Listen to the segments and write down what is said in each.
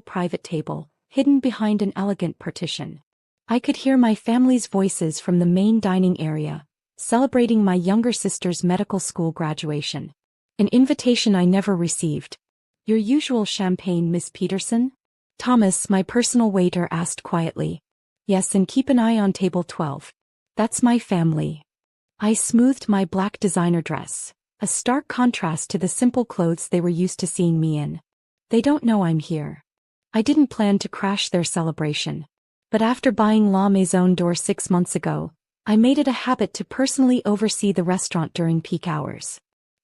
private table, hidden behind an elegant partition. I could hear my family's voices from the main dining area, celebrating my younger sister's medical school graduation. An invitation I never received. Your usual champagne, Miss Peterson? Thomas, my personal waiter, asked quietly. Yes, and keep an eye on table 12. That's my family. I smoothed my black designer dress, a stark contrast to the simple clothes they were used to seeing me in. They don't know I'm here. I didn't plan to crash their celebration. But after buying La Maison d'Or 6 months ago, I made it a habit to personally oversee the restaurant during peak hours.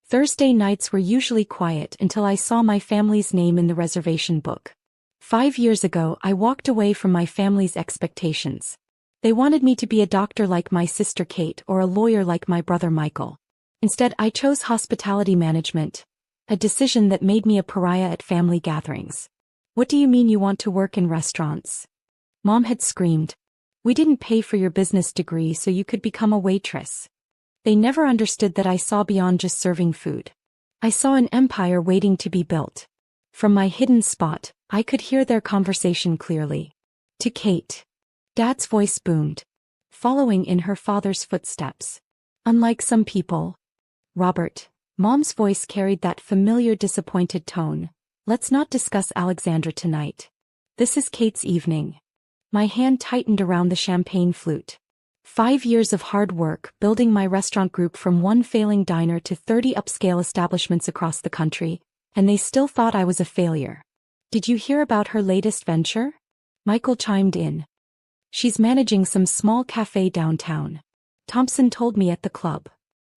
Thursday nights were usually quiet until I saw my family's name in the reservation book. 5 years ago, I walked away from my family's expectations. They wanted me to be a doctor like my sister Kate or a lawyer like my brother Michael. Instead, I chose hospitality management, a decision that made me a pariah at family gatherings. What do you mean you want to work in restaurants? Mom had screamed. We didn't pay for your business degree so you could become a waitress. They never understood that I saw beyond just serving food. I saw an empire waiting to be built. From my hidden spot, I could hear their conversation clearly. To Kate. Dad's voice boomed, following in her father's footsteps. Unlike some people. Robert. Mom's voice carried that familiar disappointed tone. Let's not discuss Alexandra tonight. This is Kate's evening. My hand tightened around the champagne flute. 5 years of hard work building my restaurant group from one failing diner to 30 upscale establishments across the country, and they still thought I was a failure. Did you hear about her latest venture? Michael chimed in. She's managing some small cafe downtown. Thompson told me at the club.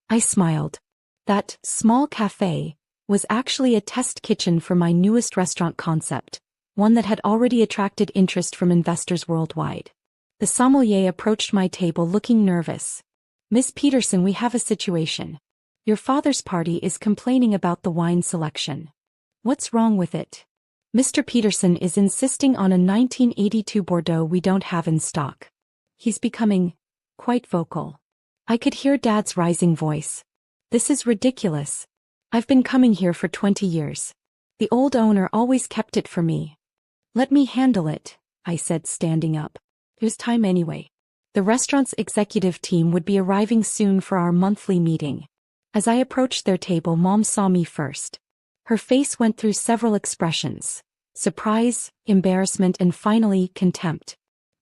I smiled. That small cafe was actually a test kitchen for my newest restaurant concept, one that had already attracted interest from investors worldwide. The sommelier approached my table looking nervous. Miss Peterson, we have a situation. Your father's party is complaining about the wine selection. What's wrong with it? Mr. Peterson is insisting on a 1982 Bordeaux we don't have in stock. He's becoming quite vocal. I could hear Dad's rising voice. This is ridiculous. I've been coming here for 20 years. The old owner always kept it for me. Let me handle it, I said, standing up. It was time anyway. The restaurant's executive team would be arriving soon for our monthly meeting. As I approached their table, Mom saw me first. Her face went through several expressions. Surprise, embarrassment, and finally, contempt.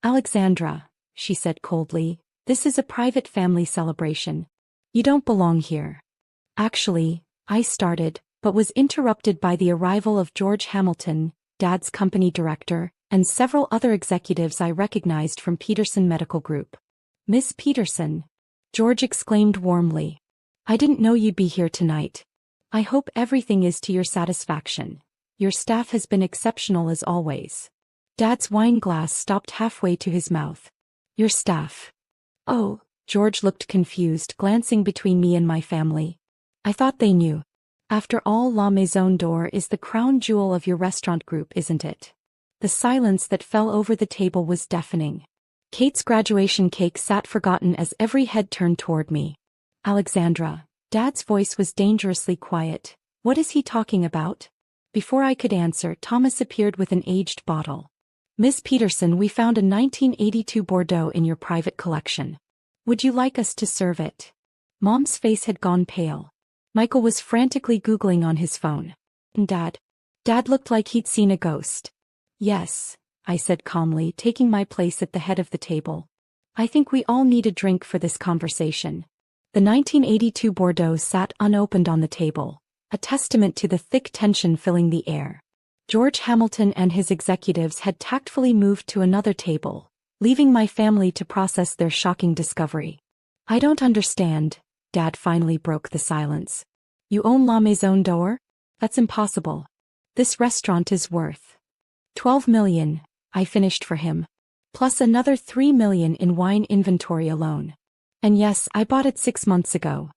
Alexandra, she said coldly, this is a private family celebration. You don't belong here. Actually, I started, but was interrupted by the arrival of George Hamilton, Dad's company director, and several other executives I recognized from Peterson Medical Group. Miss Peterson, George exclaimed warmly. I didn't know you'd be here tonight. I hope everything is to your satisfaction. Your staff has been exceptional as always. Dad's wine glass stopped halfway to his mouth. Your staff. Oh, George looked confused, glancing between me and my family. I thought they knew. After all, La Maison d'Or is the crown jewel of your restaurant group, isn't it? The silence that fell over the table was deafening. Kate's graduation cake sat forgotten as every head turned toward me. Alexandra. Dad's voice was dangerously quiet. What is he talking about? Before I could answer, Thomas appeared with an aged bottle. Miss Peterson, we found a 1982 Bordeaux in your private collection. Would you like us to serve it? Mom's face had gone pale. Michael was frantically Googling on his phone. Dad looked like he'd seen a ghost. Yes, I said calmly, taking my place at the head of the table. I think we all need a drink for this conversation. The 1982 Bordeaux sat unopened on the table, a testament to the thick tension filling the air. George Hamilton and his executives had tactfully moved to another table, leaving my family to process their shocking discovery. I don't understand, Dad finally broke the silence. You own La Maison d'Or? That's impossible. This restaurant is worth 12 million, I finished for him. Plus another 3 million in wine inventory alone. And yes, I bought it 6 months ago.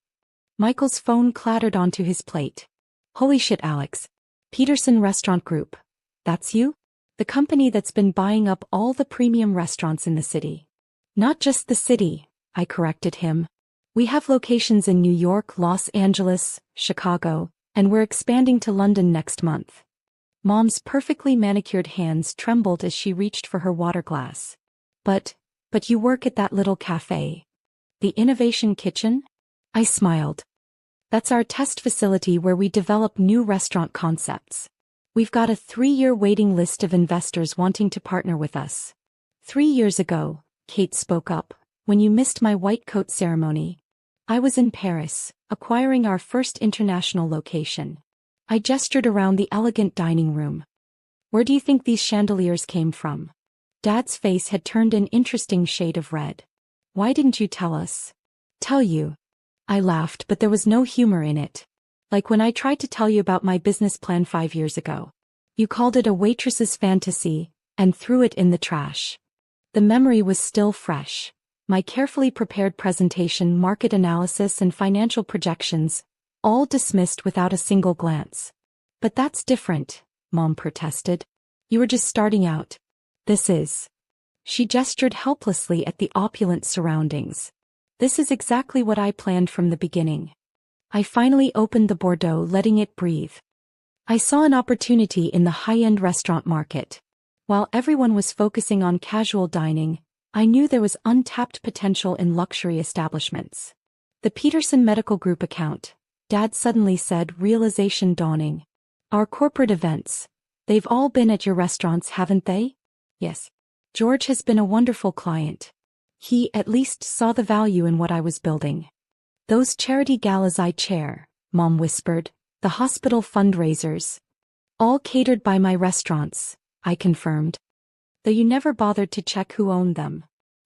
Michael's phone clattered onto his plate. Holy shit, Alex. Peterson Restaurant Group. That's you? The company that's been buying up all the premium restaurants in the city. Not just the city, I corrected him. We have locations in New York, Los Angeles, Chicago, and we're expanding to London next month. Mom's perfectly manicured hands trembled as she reached for her water glass. But you work at that little cafe. The Innovation Kitchen? I smiled. That's our test facility where we develop new restaurant concepts. We've got a 3-year waiting list of investors wanting to partner with us. 3 years ago, Kate spoke up, when you missed my white coat ceremony. I was in Paris, acquiring our first international location. I gestured around the elegant dining room. Where do you think these chandeliers came from? Dad's face had turned an interesting shade of red. Why didn't you tell us? Tell you. I laughed, but there was no humor in it. Like when I tried to tell you about my business plan 5 years ago. You called it a waitress's fantasy, and threw it in the trash. The memory was still fresh. My carefully prepared presentation, market analysis, and financial projections, all dismissed without a single glance. But that's different, Mom protested. You were just starting out. This is. She gestured helplessly at the opulent surroundings. This is exactly what I planned from the beginning. I finally opened the Bordeaux, letting it breathe. I saw an opportunity in the high-end restaurant market. While everyone was focusing on casual dining, I knew there was untapped potential in luxury establishments. The Peterson Medical Group account, Dad suddenly said, realization dawning. Our corporate events, they've all been at your restaurants, haven't they? Yes. George has been a wonderful client. He at least saw the value in what I was building. Those charity galas I chair, Mom whispered, the hospital fundraisers. All catered by my restaurants, I confirmed. Though you never bothered to check who owned them.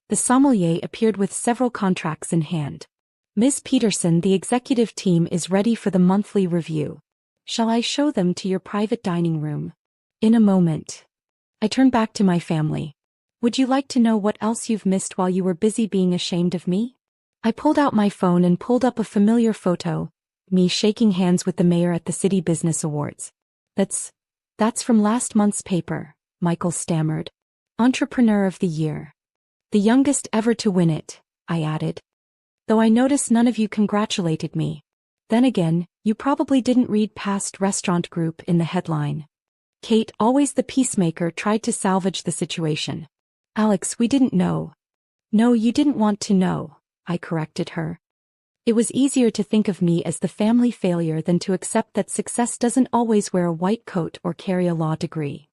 The sommelier appeared with several contracts in hand. Ms. Peterson, the executive team is ready for the monthly review. Shall I show them to your private dining room? In a moment. I turned back to my family. Would you like to know what else you've missed while you were busy being ashamed of me? I pulled out my phone and pulled up a familiar photo, me shaking hands with the mayor at the City Business Awards. That's from last month's paper, Michael stammered. Entrepreneur of the Year. The youngest ever to win it, I added. Though I noticed none of you congratulated me. Then again, you probably didn't read past Restaurant Group in the headline. Kate, always the peacemaker, tried to salvage the situation. Alex, we didn't know. No, you didn't want to know, I corrected her. It was easier to think of me as the family failure than to accept that success doesn't always wear a white coat or carry a law degree.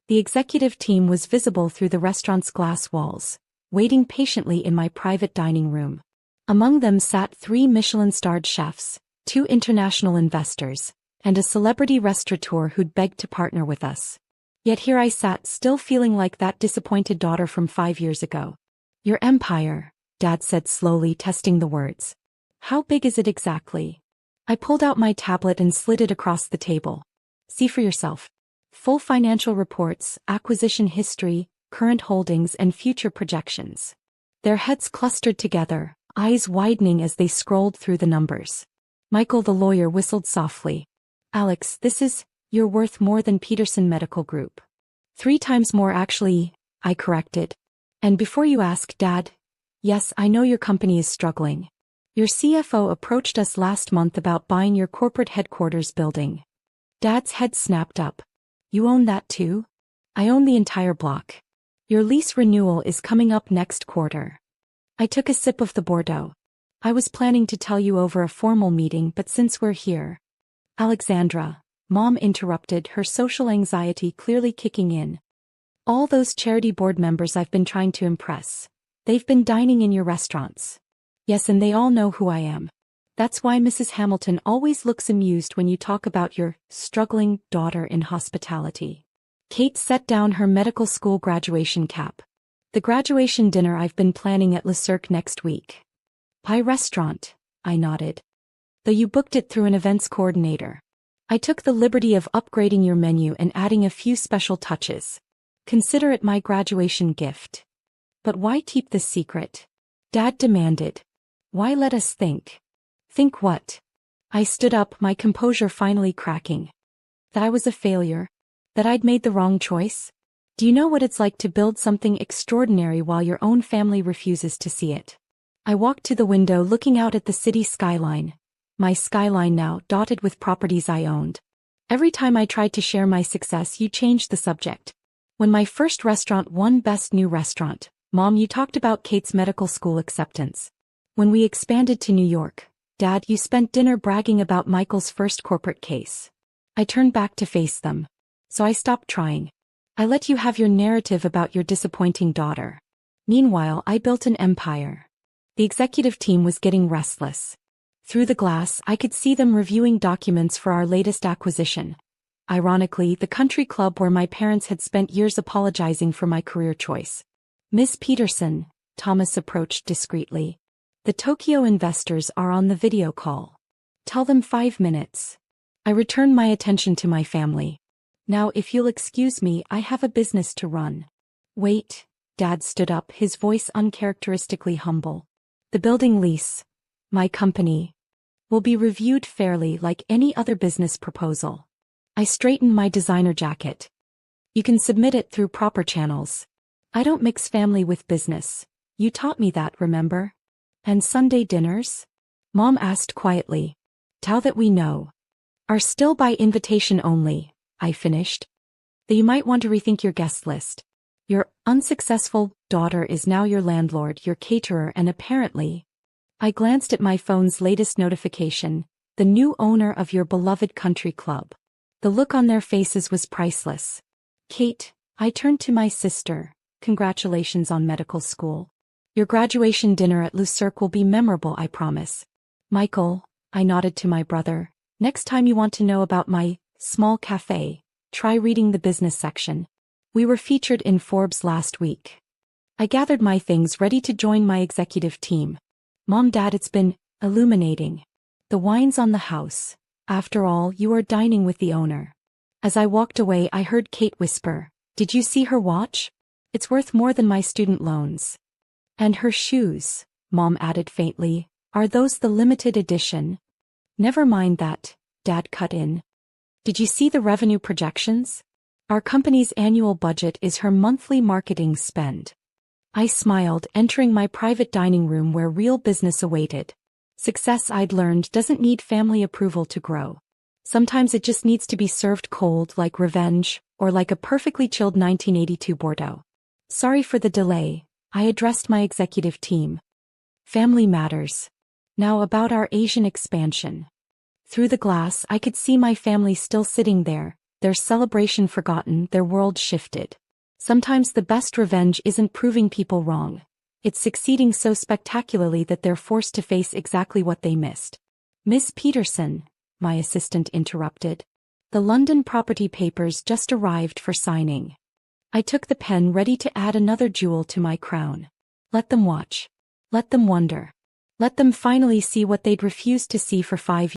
The executive team was visible through the restaurant's glass walls, waiting patiently in my private dining room. Among them sat 3 Michelin-starred chefs, 2 international investors, and a celebrity restaurateur who'd begged to partner with us. Yet here I sat, still feeling like that disappointed daughter from 5 years ago. Your empire, Dad said slowly, testing the words. How big is it exactly? I pulled out my tablet and slid it across the table. See for yourself. Full financial reports, acquisition history, current holdings, and future projections. Their heads clustered together, eyes widening as they scrolled through the numbers. Michael the lawyer whistled softly. Alex, you're worth more than Peterson Medical Group. 3 times more actually, I corrected. And before you ask, Dad, yes, I know your company is struggling. Your CFO approached us last month about buying your corporate headquarters building. Dad's head snapped up. You own that too? I own the entire block. Your lease renewal is coming up next quarter. I took a sip of the Bordeaux. I was planning to tell you over a formal meeting, but since we're here. Alexandra, Mom interrupted, her social anxiety clearly kicking in. All those charity board members I've been trying to impress. They've been dining in your restaurants. Yes, and they all know who I am. That's why Mrs. Hamilton always looks amused when you talk about your struggling daughter in hospitality. Kate set down her medical school graduation cap. The graduation dinner I've been planning at Le Cirque next week. Pie restaurant, I nodded. Though you booked it through an events coordinator. I took the liberty of upgrading your menu and adding a few special touches. Consider it my graduation gift. But why keep this secret? Dad demanded. Why let us think? Think what? I stood up, my composure finally cracking. That I was a failure? That I'd made the wrong choice? Do you know what it's like to build something extraordinary while your own family refuses to see it? I walked to the window, looking out at the city skyline. My skyline now dotted with properties I owned. Every time I tried to share my success, you changed the subject. When my first restaurant won Best New Restaurant, Mom, you talked about Kate's medical school acceptance. When we expanded to New York, Dad, you spent dinner bragging about Michael's first corporate case. I turned back to face them. So I stopped trying. I let you have your narrative about your disappointing daughter. Meanwhile, I built an empire. The executive team was getting restless. Through the glass, I could see them reviewing documents for our latest acquisition. Ironically, the country club where my parents had spent years apologizing for my career choice. Miss Peterson, Thomas approached discreetly. The Tokyo investors are on the video call. Tell them 5 minutes. I returned my attention to my family. Now, if you'll excuse me, I have a business to run. Wait, Dad stood up, his voice uncharacteristically humble. The building lease, my company, will be reviewed fairly like any other business proposal. I straightened my designer jacket. You can submit it through proper channels. I don't mix family with business. You taught me that, remember? And Sunday dinners? Mom asked quietly. Tell that we know. Are still by invitation only, I finished. That you might want to rethink your guest list. Your unsuccessful daughter is now your landlord, your caterer, and apparently... I glanced at my phone's latest notification, the new owner of your beloved country club. The look on their faces was priceless. Kate, I turned to my sister. Congratulations on medical school. Your graduation dinner at Le Cirque will be memorable, I promise. Michael, I nodded to my brother. Next time you want to know about my small cafe, try reading the business section. We were featured in Forbes last week. I gathered my things ready to join my executive team. Mom, Dad, it's been illuminating. The wine's on the house. After all, you are dining with the owner. As I walked away, I heard Kate whisper, "Did you see her watch? It's worth more than my student loans." And her shoes, Mom added faintly, "Are those the limited edition?" Never mind that, Dad cut in. Did you see the revenue projections? Our company's annual budget is her monthly marketing spend. I smiled, entering my private dining room where real business awaited. Success, I'd learned, doesn't need family approval to grow. Sometimes it just needs to be served cold, like revenge, or like a perfectly chilled 1982 Bordeaux. Sorry for the delay, I addressed my executive team. Family matters. Now about our Asian expansion. Through the glass, I could see my family still sitting there, their celebration forgotten, their world shifted. Sometimes the best revenge isn't proving people wrong. It's succeeding so spectacularly that they're forced to face exactly what they missed. Miss Peterson, my assistant interrupted. The London property papers just arrived for signing. I took the pen, ready to add another jewel to my crown. Let them watch. Let them wonder. Let them finally see what they'd refused to see for 5 years.